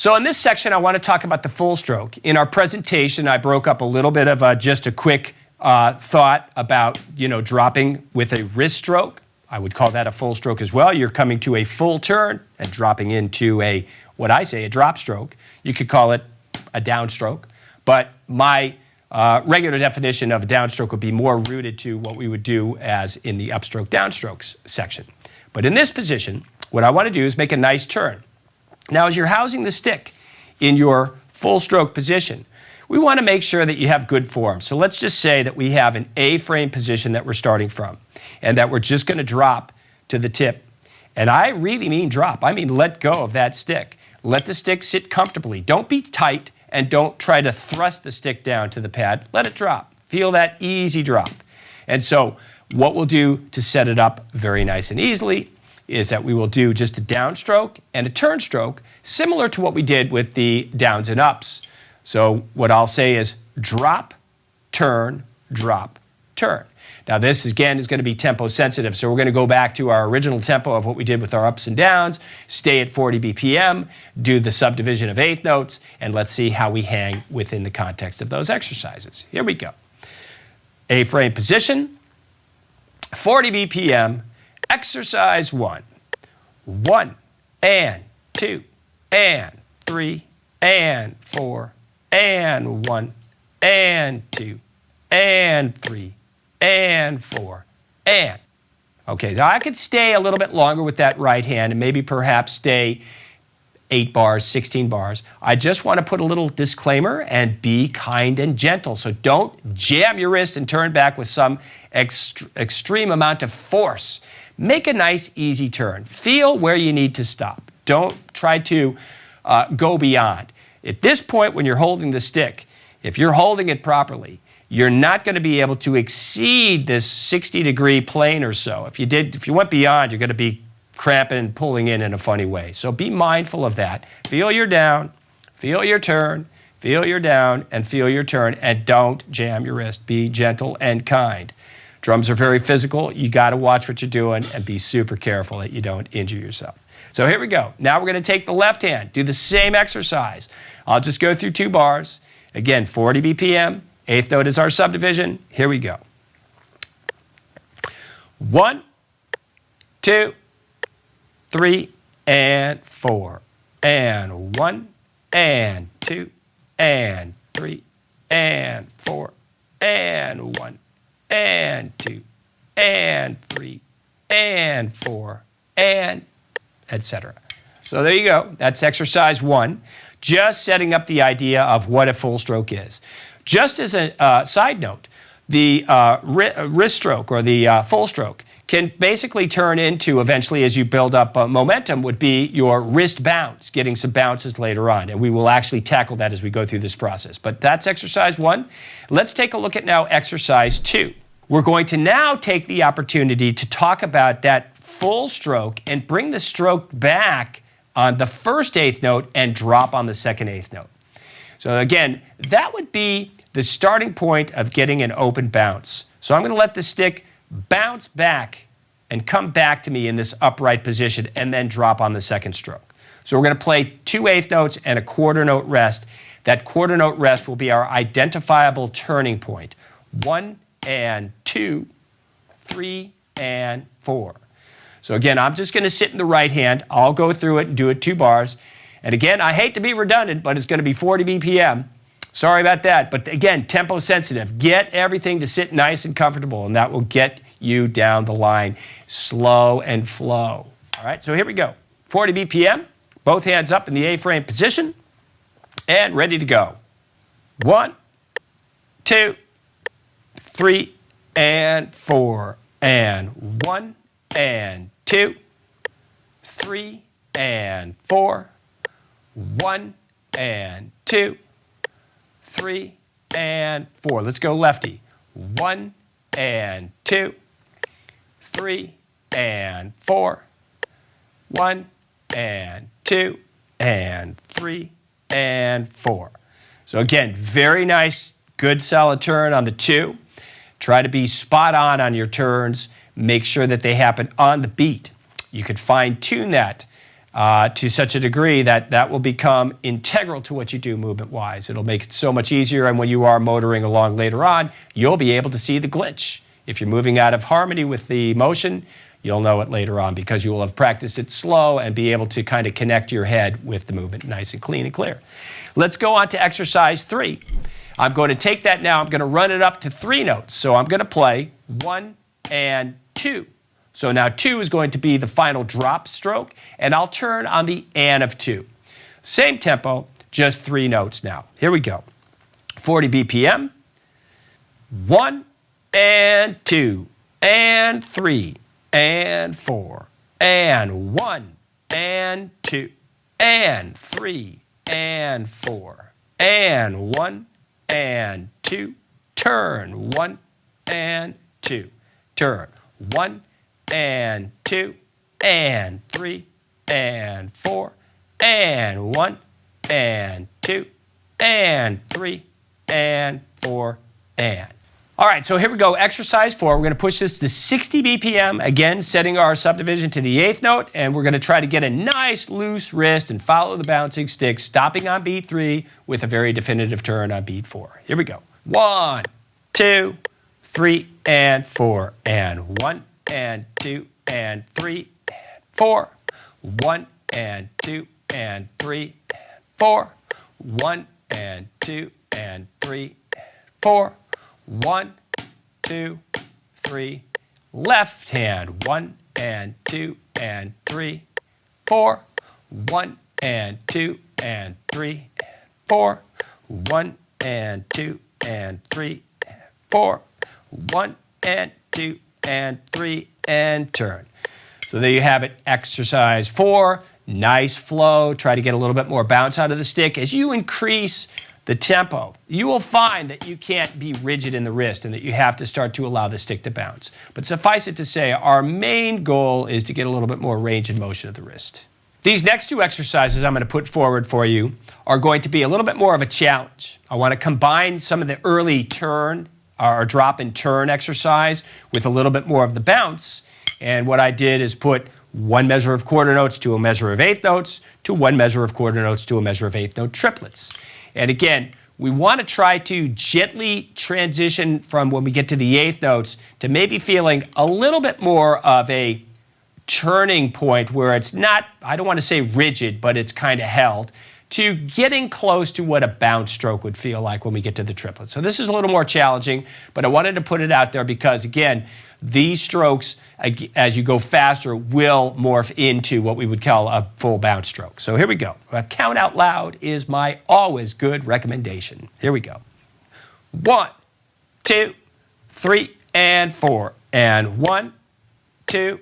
So in this section, I want to talk about the full stroke. In our presentation, I broke up a little bit of just a quick thought about, dropping with a wrist stroke. I would call that a full stroke as well. You're coming to a full turn and dropping into a drop stroke. You could call it a downstroke, but my regular definition of a downstroke would be more rooted to what we would do as in the upstroke downstrokes section. But in this position, what I want to do is make a nice turn. Now, as you're housing the stick in your full stroke position, we want to make sure that you have good form. So let's just say that we have an A-frame position that we're starting from and that we're just going to drop to the tip. And I really mean drop. I mean let go of that stick. Let the stick sit comfortably. Don't be tight and don't try to thrust the stick down to the pad. Let it drop. Feel that easy drop. And so what we'll do to set it up very nice and easily is that we will do just a downstroke and a turn stroke, similar to what we did with the downs and ups. So what I'll say is drop, turn, drop, turn. Now this, again, is going to be tempo sensitive, so we're going to go back to our original tempo of what we did with our ups and downs, stay at 40 BPM, do the subdivision of eighth notes, and let's see how we hang within the context of those exercises. Here we go. A-frame position, 40 BPM, exercise 1. 1 and 2 and 3 and 4 and 1 and 2 and 3 and 4 and. Okay, so I could stay a little bit longer with that right hand and maybe perhaps stay 8 bars, 16 bars. I just want to put a little disclaimer and be kind and gentle. So don't jam your wrist and turn back with some extreme amount of force. Make a nice, easy turn. Feel where you need to stop. Don't try to go beyond. At this point, when you're holding the stick, if you're holding it properly, you're not going to be able to exceed this 60-degree plane or so. If you went beyond, you're going to be cramping and pulling in a funny way. So be mindful of that. Feel your down, feel your turn, feel your down, and feel your turn, and don't jam your wrist. Be gentle and kind. Drums are very physical. You got to watch what you're doing and be super careful that you don't injure yourself. So here we go. Now we're going to take the left hand, do the same exercise. I'll just go through 2 bars. Again, 40 BPM. Eighth note is our subdivision. Here we go. 1, 2, 3, and 4. And 1, and 2, and 3, and 4, and 1. And 2, and 3, and 4, and etc. So there you go. That's exercise 1. Just setting up the idea of what a full stroke is. Just as a side note, the wrist stroke or the full stroke can basically turn into, eventually as you build up momentum, would be your wrist bounce, getting some bounces later on. And we will actually tackle that as we go through this process. But that's exercise 1. Let's take a look at now exercise 2. We're going to now take the opportunity to talk about that full stroke and bring the stroke back on the first eighth note and drop on the second eighth note. So again, that would be the starting point of getting an open bounce. So I'm going to let the stick bounce back and come back to me in this upright position and then drop on the second stroke. So we're going to play 2 eighth notes and a quarter note rest. That quarter note rest will be our identifiable turning point. 1 and 2, 3 and 4. So again, I'm just going to sit in the right hand. I'll go through it and do it 2 bars. And again, I hate to be redundant, but it's going to be 40 BPM. Sorry about that. But again, tempo sensitive. Get everything to sit nice and comfortable, and that will get you down the line. Slow and flow. All right, so here we go. 40 BPM, both hands up in the A-frame position, and ready to go. 1, 2, 3, and 4, and 1, and 2, 3, and 4, 1, and 2, 3, and 4. Let's go lefty. 1, and 2, 3, and 4, 1, and 2, and 3, and 4. So again, very nice, good solid turn on the 2. Try to be spot on your turns. Make sure that they happen on the beat. You could fine-tune that to such a degree that that will become integral to what you do movement-wise. It'll make it so much easier, and when you are motoring along later on, you'll be able to see the glitch. If you're moving out of harmony with the motion, you'll know it later on because you will have practiced it slow and be able to kind of connect your head with the movement nice and clean and clear. Let's go on to exercise 3. I'm going to take that now. I'm going to run it up to 3 notes. So I'm going to play 1 and 2. So now 2 is going to be the final drop stroke, and I'll turn on the and of 2. Same tempo, just 3 notes now. Here we go. 40 BPM. 1 and 2 and 3 and 4 and 1 and 2 and 3 and 4 and 1 and 2, turn 1 and 2, turn 1 and 2 and 3 and 4 and 1 and 2 and 3 and 4 and. All right, so here we go, exercise 4. We're going to push this to 60 BPM, again, setting our subdivision to the 8th note, and we're going to try to get a nice loose wrist and follow the bouncing stick, stopping on beat 3 with a very definitive turn on beat 4. Here we go. 1, 2, 3, and 4, and 1, and 2, and 3, and 4, 1, and 2, and 3, and 4, 1, and 2, and 3, and 4, 1, 2, 3, left hand, 1 and 2 and 3, 4, 1 and 2 and 3, 4, 1 and 2 and 3, 4, 1 and 2 and 3, and turn. So there you have it, exercise 4. Nice flow. Try to get a little bit more bounce out of the stick. As you increase the tempo, you will find that you can't be rigid in the wrist and that you have to start to allow the stick to bounce. But suffice it to say, our main goal is to get a little bit more range and motion of the wrist. These next 2 exercises I'm going to put forward for you are going to be a little bit more of a challenge. I want to combine some of the early turn or drop and turn exercise with a little bit more of the bounce. And what I did is put 1 measure of quarter notes to a measure of 8th notes to 1 measure of quarter notes to a measure of 8th note triplets. And again, we want to try to gently transition from when we get to the 8th notes to maybe feeling a little bit more of a turning point where it's not, I don't want to say rigid, but it's kind of held, to getting close to what a bounce stroke would feel like when we get to the triplets. So this is a little more challenging, but I wanted to put it out there because, again, these strokes, as you go faster, will morph into what we would call a full bounce stroke. So here we go. Count out loud is my always good recommendation. Here we go. 1, 2, 3, and 4, and 1, 2,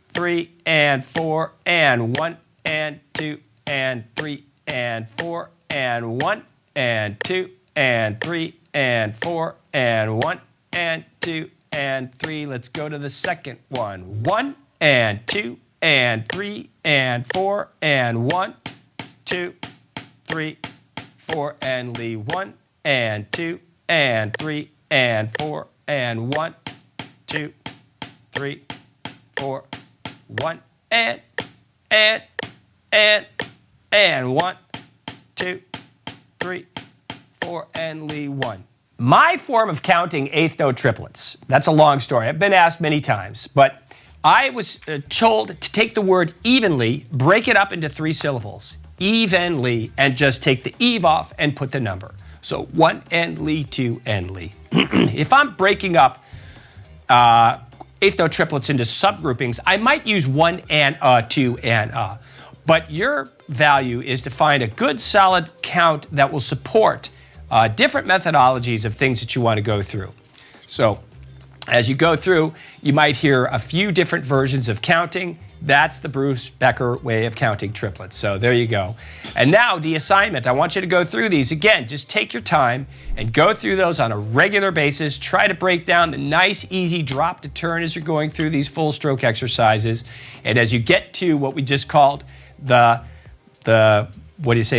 3, and 4, and 1, and 2, and 3, and 4, and 1, and 2, and 3, and 4, and 1, and 2, and 3. Let's go to the second one. 1 and 2 and 3 and 4 and 1, 2, 3, 4 and leave 1 and 2 and 3 and 4 and 1, 2, 3, 4, 1 and 1, 2, 3, 4 and leave 1. My form of counting 8th note triplets, that's a long story. I've been asked many times, but I was told to take the word evenly, break it up into 3 syllables, evenly, and just take the eve off and put the number. So 1 and lee, 2 and lee. If I'm breaking up 8th note triplets into subgroupings, I might use 1 and 2 and But your value is to find a good solid count that will support different methodologies of things that you want to go through. So as you go through, you might hear a few different versions of counting. That's the Bruce Becker way of counting triplets. So there you go. And now the assignment. I want you to go through these. Again, just take your time and go through those on a regular basis. Try to break down the nice, easy drop to turn as you're going through these full stroke exercises. And as you get to what we just called the bonus